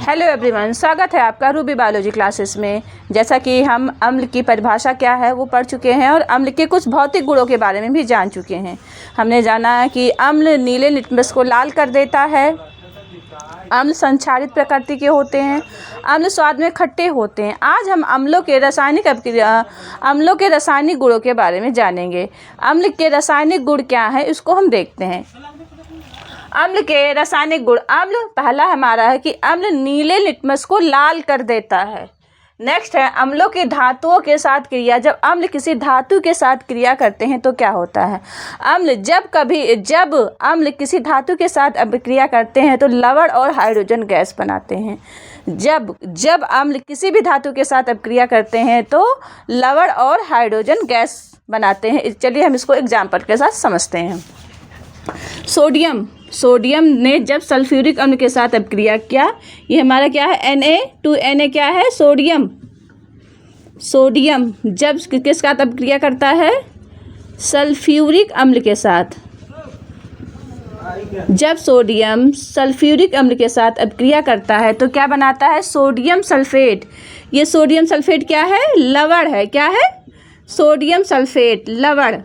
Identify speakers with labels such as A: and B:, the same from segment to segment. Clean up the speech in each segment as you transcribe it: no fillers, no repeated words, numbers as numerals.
A: Hello everyone, स्वागत है आपका रूबी बायोलॉजी क्लासेस में। जैसा कि हम अम्ल की परिभाषा क्या है वो पढ़ चुके हैं और अम्ल के कुछ भौतिक गुणों के बारे में भी जान चुके हैं। हमने जाना है कि अम्ल नीले लिटमस को लाल कर देता है, अम्ल संक्षारित प्रकृति के होते हैं, अम्ल स्वाद में खट्टे होते हैं। आज हम अम्लों के रासायनिक गुणों के बारे में जानेंगे। अम्ल के रासायनिक गुण क्या है इसको हम देखते हैं। अम्ल के रासायनिक गुण। अम्ल पहला हमारा है कि अम्ल नीले लिटमस को लाल कर देता है। नेक्स्ट है अम्लों के धातुओं के साथ क्रिया। जब अम्ल किसी धातु के साथ क्रिया करते हैं तो क्या होता है। जब अम्ल किसी धातु के साथ क्रिया करते हैं तो लवण और हाइड्रोजन गैस बनाते हैं। जब अम्ल किसी भी धातु के साथ क्रिया करते हैं तो लवण और हाइड्रोजन गैस बनाते हैं। चलिए हम इसको एग्जाम्पल के साथ समझते हैं। सोडियम ने जब सल्फ्यूरिक अम्ल के साथ अपक्रिया किया, ये हमारा क्या है Na2Na क्या है सोडियम जब किसके साथ अपक्रिया करता है, सल्फ्यूरिक अम्ल के साथ। जब सोडियम सल्फ्यूरिक अम्ल के साथ अपक्रिया करता है तो क्या बनाता है, सोडियम सल्फेट। ये सोडियम सल्फेट क्या है, लवण है। क्या है, सोडियम सल्फेट लवण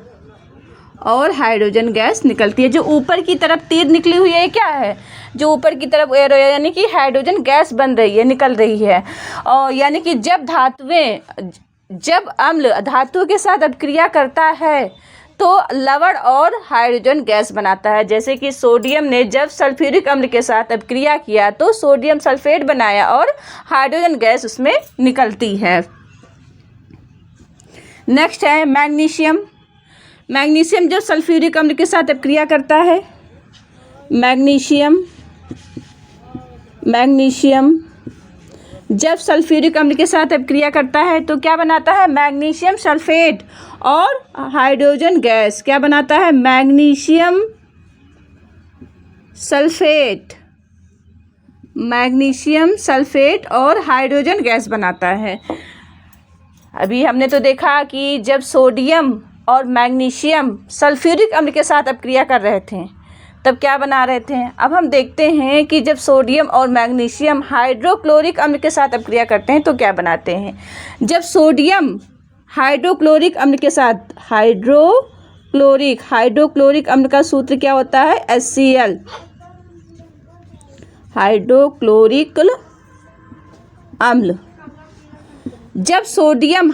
A: और हाइड्रोजन गैस निकलती है। जो ऊपर की तरफ तीर निकली हुई है क्या है, जो ऊपर की तरफ एरो यानी कि हाइड्रोजन गैस बन रही है, निकल रही है। और यानी कि जब अम्ल धातु के साथ अपक्रिया करता है तो लवण और हाइड्रोजन गैस बनाता है। जैसे कि सोडियम ने जब सल्फ्यूरिक अम्ल के साथ अपक्रिया किया तो सोडियम सल्फेट बनाया और हाइड्रोजन गैस उसमें निकलती है। नेक्स्ट है मैग्नीशियम जब सल्फ्यूरिक अम्ल के साथ अपक्रिया करता है, मैग्नीशियम जब सल्फ्यूरिक अम्ल के साथ अपक्रिया करता है तो क्या बनाता है, मैग्नीशियम सल्फेट और हाइड्रोजन गैस। क्या बनाता है, मैग्नीशियम सल्फेट और हाइड्रोजन गैस बनाता है। अभी हमने तो देखा कि जब सोडियम और मैग्नीशियम सल्फ्यूरिक अम्ल के साथ अपक्रिया कर रहे थे तब क्या बना रहे थे। अब हम देखते हैं कि जब सोडियम और मैग्नीशियम हाइड्रोक्लोरिक अम्ल के साथ अपक्रिया करते हैं तो क्या बनाते हैं। जब सोडियम हाइड्रोक्लोरिक अम्ल के साथ हाइड्रोक्लोरिक अम्ल का सूत्र क्या होता है, HCl हाइड्रोक्लोरिक अम्ल। जब सोडियम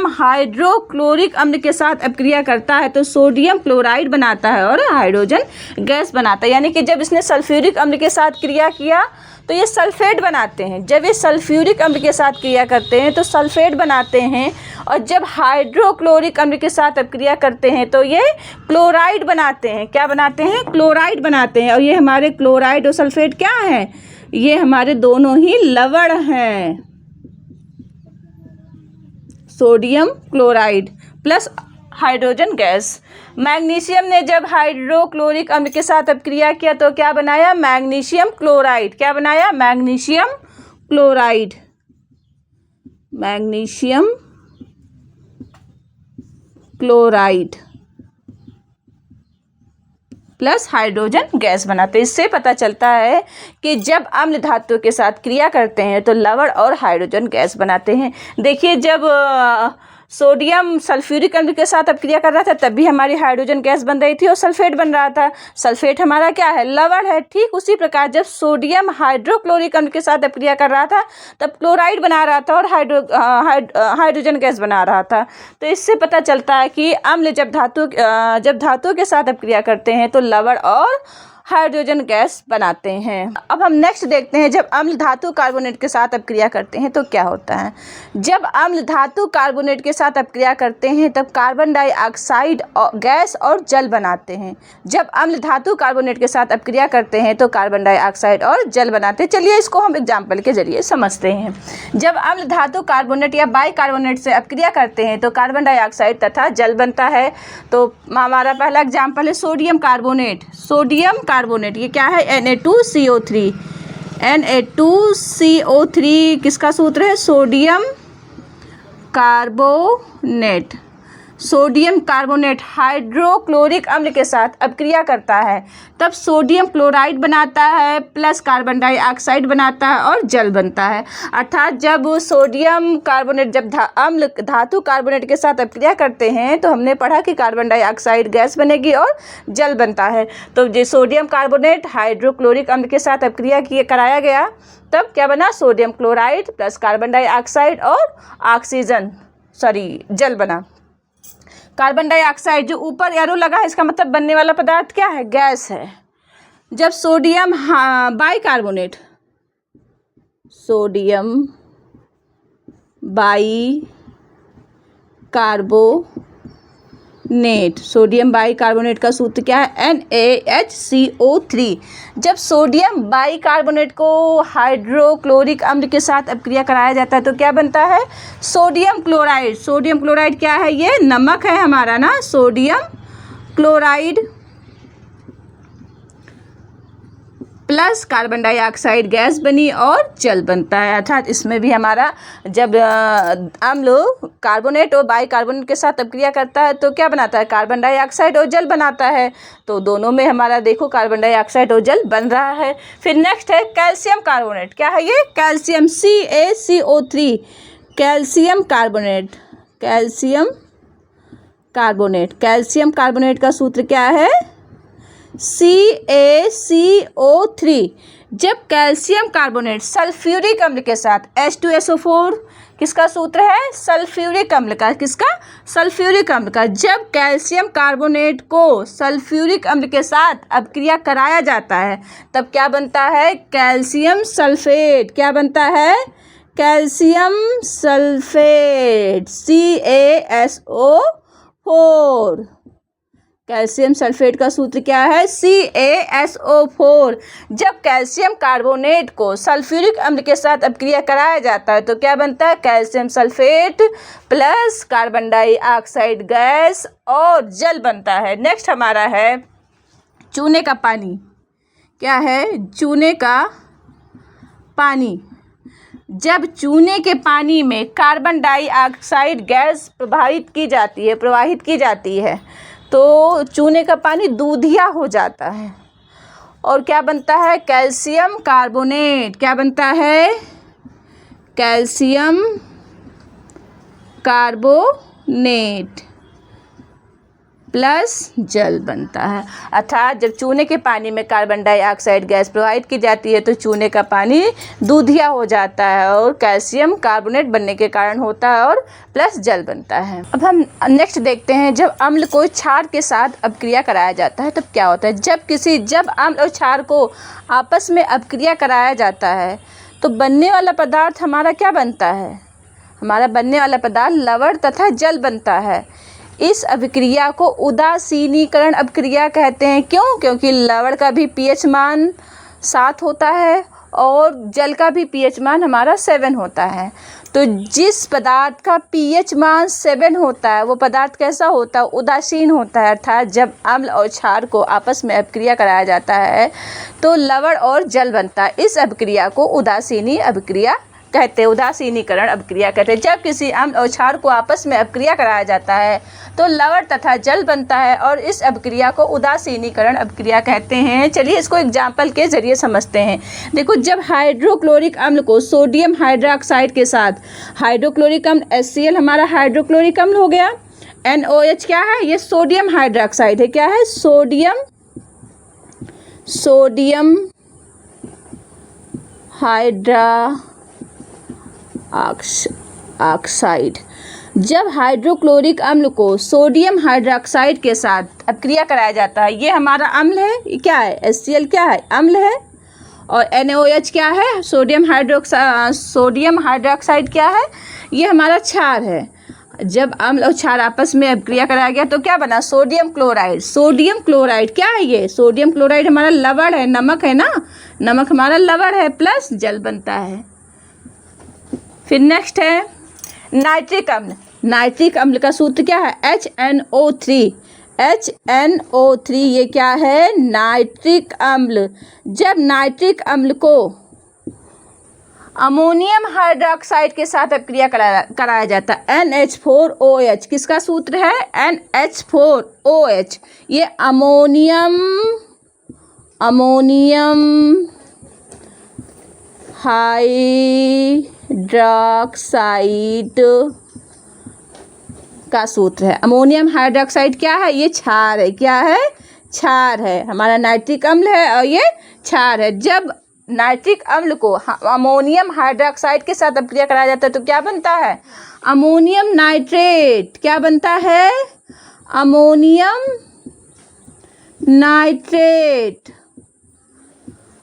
A: हाइड्रोक्लोरिक अम्ल के साथ अपक्रिया करता है तो सोडियम क्लोराइड बनाता है और हाइड्रोजन गैस बनाता है। यानी कि जब इसने सल्फ्यूरिक अम्ल के साथ क्रिया किया तो ये सल्फेट बनाते हैं। जब ये सल्फ्यूरिक अम्ल के साथ क्रिया करते हैं तो सल्फेट बनाते हैं और जब हाइड्रोक्लोरिक अम्ल के साथ अपक्रिया करते हैं तो ये क्लोराइड बनाते हैं। क्या बनाते हैं, क्लोराइड बनाते हैं। और ये हमारे क्लोराइड और सल्फेट क्या है, ये हमारे दोनों ही लवण हैं। Sodium chloride plus hydrogen gas. Magnesium ने जब हाइड्रोक्लोरिक अम्ल के साथ अपक्रिया किया तो क्या बनाया, मैग्नीशियम क्लोराइड। क्या बनाया, magnesium chloride plus hydrogen gas बनाते हैं। इससे पता चलता है कि जब अम्ल धातु के साथ क्रिया करते हैं तो लवण और हाइड्रोजन गैस बनाते हैं। देखिए जब सोडियम सल्फ्यूरिक अम्ल के साथ अपक्रिया कर रहा था तब भी हमारी हाइड्रोजन गैस बन रही थी और सल्फेट बन रहा था। सल्फेट हमारा क्या है, लवण है। ठीक उसी प्रकार जब सोडियम हाइड्रोक्लोरिक अम्ल के साथ अपक्रिया कर रहा था तब क्लोराइड बना रहा था और हाइड्रोजन गैस बना रहा था। तो इससे पता चलता है कि अम्ल जब धातु के साथ अपक्रिया करते हैं तो लवण और हाइड्रोजन गैस बनाते हैं। अब हम नेक्स्ट देखते हैं, जब अम्ल धातु कार्बोनेट के साथ अपक्रिया करते हैं तो क्या होता है। जब अम्ल धातु कार्बोनेट के साथ अपक्रिया करते हैं तब कार्बन डाइऑक्साइड गैस और जल बनाते हैं। जब अम्ल धातु कार्बोनेट के साथ अपक्रिया करते हैं तो कार्बन डाइऑक्साइड और जल बनाते हैं। चलिए इसको हम एग्जाम्पल के जरिए समझते हैं। जब अम्ल धातु कार्बोनेट या बाइकार्बोनेट से अपक्रिया करते हैं तो कार्बन डाइऑक्साइड तथा जल बनता है। तो हमारा पहला एग्जाम्पल है सोडियम कार्बोनेट। ये क्या है, Na2CO3 किसका सूत्र है, sodium carbonate. Sodium carbonate hydrochloric अम्ल के साथ अपक्रिया करता है तब सोडियम क्लोराइड बनाता है प्लस कार्बन डाइऑक्साइड बनाता है और जल बनता है। अर्थात जब सोडियम कार्बोनेट जब अम्ल धातु कार्बोनेट के साथ अपक्रिया करते हैं तो हमने पढ़ा कि कार्बन डाइऑक्साइड गैस बनेगी और जल बनता है। तो जो सोडियम कार्बोनेट हाइड्रोक्लोरिक अम्ल के साथ अपक्रिया कराया गया तब क्या बना, sodium chloride plus carbon dioxide और जल बना। कार्बन डाइऑक्साइड जो ऊपर एरो लगा है इसका मतलब बनने वाला पदार्थ क्या है, गैस है। जब सोडियम बाइकार्बोनेट सोडियम बाइकार्बोनेट का सूत्र क्या है, NaHCO3। जब सोडियम बाइकार्बोनेट को हाइड्रोक्लोरिक अम्ल के साथ अपक्रिया कराया जाता है तो क्या बनता है, सोडियम क्लोराइड क्या है, ये नमक है हमारा ना, sodium chloride plus carbon dioxide gas बनी और जल बनता है। अर्थात इसमें भी हमारा जब अम्ल कार्बोनेट और बाइकार्बोनेट के साथ अपक्रिया करता है तो क्या बनाता है, कार्बन डाइऑक्साइड और जल बनाता है। तो दोनों में हमारा देखो कार्बन डाइऑक्साइड और जल बन रहा है। फिर नेक्स्ट है कैल्शियम कार्बोनेट, क्या है ये, कैल्शियम CaCO3 कैल्शियम कार्बोनेट का सूत्र क्या है, CaCO3। जब कैल्शियम कार्बोनेट सल्फ्यूरिक अम्ल के साथ H2SO4 किसका सूत्र है, सल्फ्यूरिक अम्ल का, किसका, सल्फ्यूरिक अम्ल का। जब कैल्शियम कार्बोनेट को सल्फ्यूरिक अम्ल के साथ अपक्रिया कराया जाता है तब क्या बनता है, कैल्शियम सल्फेट, क्या बनता है, calcium sulphate CaSO4। Calcium sulphate का सूत्र क्या है, CaSO4। जब कैल्शियम कार्बोनेट को सल्फ्यूरिक अम्ल के साथ अपक्रिया कराया जाता है तो क्या बनता है, calcium sulphate plus carbon dioxide gas और जल बनता है। नेक्स्ट हमारा है चूने का पानी, क्या है, चूने का पानी। जब चूने के पानी में कार्बन डाइऑक्साइड गैस प्रवाहित की जाती है तो चूने का पानी दूधिया हो जाता है और क्या बनता है, कैल्शियम कार्बोनेट, क्या बनता है, कैल्शियम कार्बोनेट प्लस जल बनता है। अर्थात जब चूने के पानी में कार्बन डाइऑक्साइड गैस प्रवाहित की जाती है तो चूने का पानी दूधिया हो जाता है और कैल्शियम कार्बोनेट बनने के कारण होता है और प्लस जल बनता है। अब हम नेक्स्ट देखते हैं, जब अम्ल को क्षार के साथ अपक्रिया कराया जाता है तब क्या होता है। जब अम्ल और क्षार को आपस में अपक्रिया कराया जाता है तो बनने वाला पदार्थ हमारा क्या बनता है, हमारा बनने वाला पदार्थ लवण तथा जल बनता है। इस अभिक्रिया को उदासीनीकरण अभिक्रिया कहते हैं। क्यों, क्योंकि लवण का भी pH मान 7 होता है और जल का भी pH मान हमारा 7 होता है। तो जिस पदार्थ का pH मान 7 होता है वो पदार्थ कैसा होता है, उदासीन होता है। अर्थात जब अम्ल और क्षार को आपस में अभिक्रिया कराया जाता है तो लवण और जल बनता है। इस अभिक्रिया को उदासीनी अभिक्रिया कहते हैं, उदासीनीकरण अभिक्रिया कहते हैं। जब किसी अम्ल और क्षार को आपस में अभिक्रिया कराया जाता है तो लवण तथा जल बनता है और इस अभिक्रिया को उदासीनीकरण अभिक्रिया कहते हैं। चलिए इसको एग्जाम्पल के जरिए समझते हैं। देखो, जब हाइड्रोक्लोरिक अम्ल को सोडियम हाइड्रोक्साइड के साथ, हाइड्रोक्लोरिक अम्ल HCl हमारा हाइड्रोक्लोरिक अम्ल हो गया, NOH क्या है, ये सोडियम हाइड्रोक्साइड है, क्या है, सोडियम हाइड्रोक्साइड। जब हाइड्रोक्लोरिक अम्ल को सोडियम हाइड्रोक्साइड के साथ अपक्रिया कराया जाता है, ये हमारा अम्ल है, क्या है, HCl क्या है, अम्ल है, और NaOH क्या है, सोडियम हाइड्रोक्साइड क्या है, ये हमारा क्षार है। जब अम्ल और क्षार आपस में अपक्रिया कराया गया तो क्या बना, सोडियम क्लोराइड क्या है, ये सोडियम क्लोराइड हमारा लवण है, नमक है ना, नमक हमारा लवण है प्लस जल बनता है। फिर नेक्स्ट है नाइट्रिक अम्ल का सूत्र क्या है, HNO3, ये क्या है, नाइट्रिक अम्ल। जब नाइट्रिक अम्ल को अमोनियम हाइड्रोक्साइड के साथ अभिक्रिया कराया जाता है। NH4OH किसका सूत्र है? NH4OH। ये अमोनियम हाइड्रोक्साइड का सूत्र है। अमोनियम हाइड्रोक्साइड क्या है? ये क्षार है। क्या है? क्षार है। हमारा नाइट्रिक अम्ल है और ये क्षार है। जब नाइट्रिक अम्ल को अमोनियम हाइड्रोक्साइड के साथ अभिक्रिया कराया जाता है तो क्या बनता है? Ammonium nitrate. क्या बनता है? Ammonium nitrate.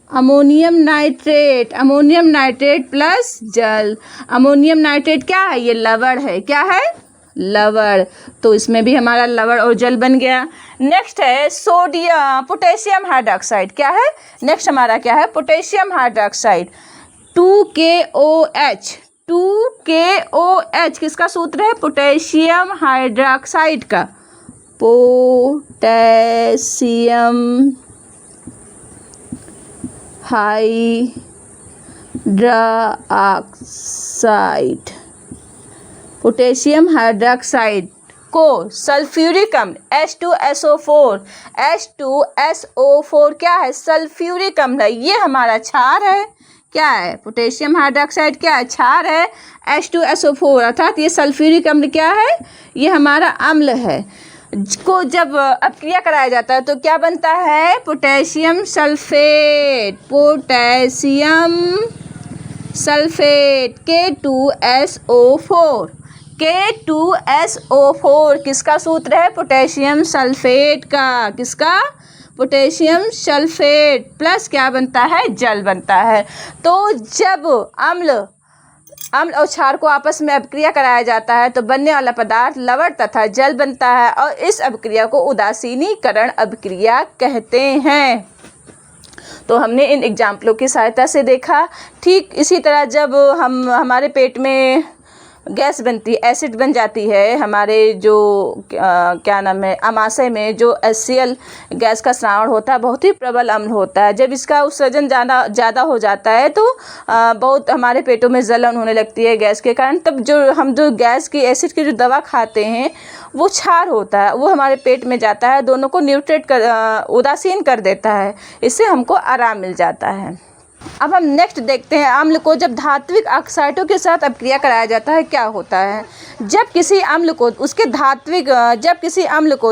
A: Ammonium nitrate. Ammonium nitrate plus जल। अमोनियम नाइट्रेट क्या है? ये लवण है। क्या है? लवण। तो इसमें भी हमारा लवण और जल बन गया। नेक्स्ट है पोटेशियम हाइड्रोक्साइड। क्या है? नेक्स्ट हमारा क्या है? Potassium hydroxide 2KOH। 2KOH किसका सूत्र है? पोटेशियम हाइड्रोक्साइड का। Potassium hydroxide. पोटेशियम हाइड्रोक्साइड को सल्फ्यूरिक अम्ल H2SO4 क्या है? सल्फ्यूरिक अम्ल है। ये हमारा क्षार है। क्या है? पोटेशियम हाइड्रोक्साइड क्या है? क्षार है। H2SO4 अर्थात ये सल्फ्यूरिक अम्ल क्या है? ये हमारा अम्ल है। को जब अभिक्रिया कराया जाता है तो क्या बनता है? Potassium sulphate. Potassium sulphate K2SO4। K2SO4 किसका सूत्र है? पोटेशियम सल्फेट का। किसका? पोटेशियम सल्फेट प्लस क्या बनता है? जल बनता है। तो जब अम्ल और क्षार को आपस में अभिक्रिया कराया जाता है तो बनने वाला पदार्थ लवण तथा जल बनता है और इस अभिक्रिया को उदासीनीकरण अभिक्रिया कहते हैं। तो हमने इन एग्जाम्पलों की सहायता से देखा। ठीक इसी तरह जब हमारे पेट में गैस बनती है, एसिड बन जाती है, हमारे जो क्या नाम है, आमाशय में जो HCl गैस का स्रावण होता है बहुत ही प्रबल अम्ल होता है। जब इसका उत्सर्जन ज़्यादा हो जाता है तो बहुत हमारे पेटों में जलन होने लगती है गैस के कारण। तब जो गैस की एसिड की जो दवा खाते हैं वो क्षार होता है, वो हमारे पेट में जाता है, दोनों को उदासीन कर देता है। इससे हमको आराम मिल जाता है। अब हम नेक्स्ट देखते हैं अम्ल को जब धात्विक ऑक्साइडों के साथ अभिक्रिया कराया जाता है क्या होता है। जब किसी अम्ल को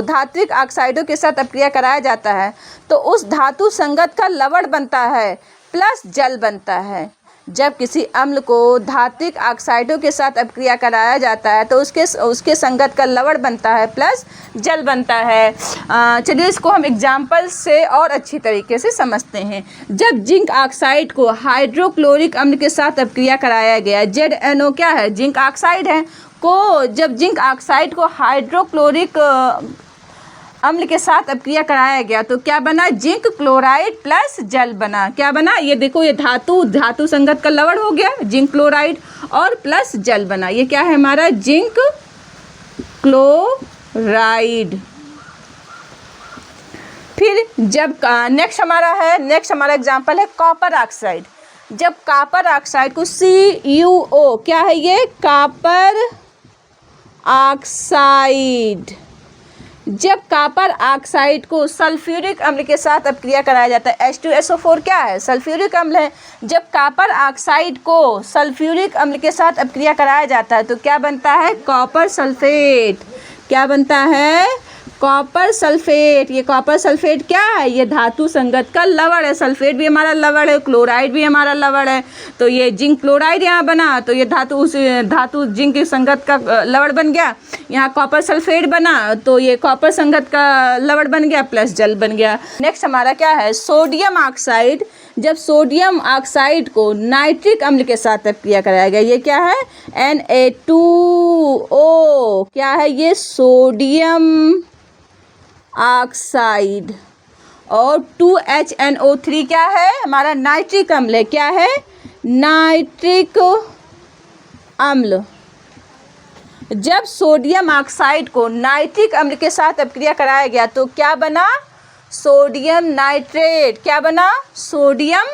A: धात्विक ऑक्साइडों के साथ अभिक्रिया कराया जाता है तो उस धातु संगत का लवण बनता है प्लस जल बनता है। जब किसी अम्ल को धात्विक ऑक्साइडों के साथ अभिक्रिया कराया जाता है तो उसके संगत का लवण बनता है प्लस जल बनता है। चलिए इसको हम एग्जाम्पल से और अच्छी तरीके से समझते हैं। जब जिंक ऑक्साइड को हाइड्रोक्लोरिक अम्ल के साथ अभिक्रिया कराया गया, ZNO क्या है? जिंक ऑक्साइड है। जब जिंक ऑक्साइड को हाइड्रोक्लोरिक अम्ल के साथ अभिक्रिया कराया गया तो क्या बना? जिंक क्लोराइड प्लस जल बना। क्या बना? ये देखो, ये धातु संगत का लवण हो गया, जिंक क्लोराइड और प्लस जल बना। ये क्या है हमारा? Zinc chloride. फिर जब नेक्स्ट हमारा एग्जांपल है कॉपर ऑक्साइड। जब कॉपर ऑक्साइड को CuO क्या है? ये कॉपर ऑक्साइड। जब कॉपर ऑक्साइड को सल्फ्यूरिक अम्ल के साथ अभिक्रिया कराया जाता है, H2SO4 क्या है? सल्फ्यूरिक अम्ल है। जब कॉपर ऑक्साइड को सल्फ्यूरिक अम्ल के साथ अभिक्रिया कराया जाता है तो क्या बनता है? Copper sulphate. क्या बनता है? Copper sulphate. ये कॉपर सल्फेट क्या है? ये धातु संगत का लवण है। सल्फेट भी हमारा लवण है, क्लोराइड भी हमारा लवण है। तो ये जिंक क्लोराइड यहाँ बना तो ये धातु जिंक की संगत का लवण बन गया। यहाँ कॉपर सल्फेट बना तो ये कॉपर संगत का लवण बन गया प्लस जल बन गया। नेक्स्ट हमारा क्या है? Sodium oxide. जब सोडियम ऑक्साइड को नाइट्रिक अम्ल के साथ अभिक्रिया कराया गया, ये क्या है? Na2O। क्या है ये? Sodium oxide. और 2HNO3 क्या है? हमारा नाइट्रिक अम्ल है। क्या है? नाइट्रिक अम्ल। जब सोडियम ऑक्साइड को नाइट्रिक अम्ल के साथ अभिक्रिया कराया गया तो क्या बना? Sodium nitrate. क्या बना? सोडियम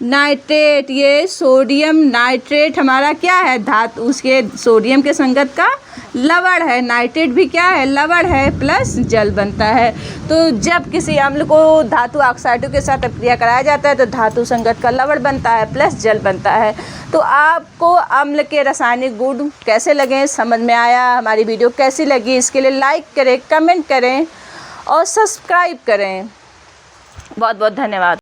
A: नाइट्रेट, ये सोडियम नाइट्रेट हमारा क्या है, धातु, उसके सोडियम के संगत का लवण है। नाइट्रेट भी क्या है, लवण है, प्लस जल बनता है। तो जब किसी अम्ल को धातु ऑक्साइडों के साथ अपक्रिया कराया जाता है तो धातु संगत का लवण बनता है प्लस जल बनता है। तो आपको अम्ल के रासायनिक गुण कैसे लगे, समझ में आया, हमारी वीडियो कैसी लगी, इसके लिए लाइक करें, कमेंट करें और सब्सक्राइब करें। बहुत बहुत धन्यवाद।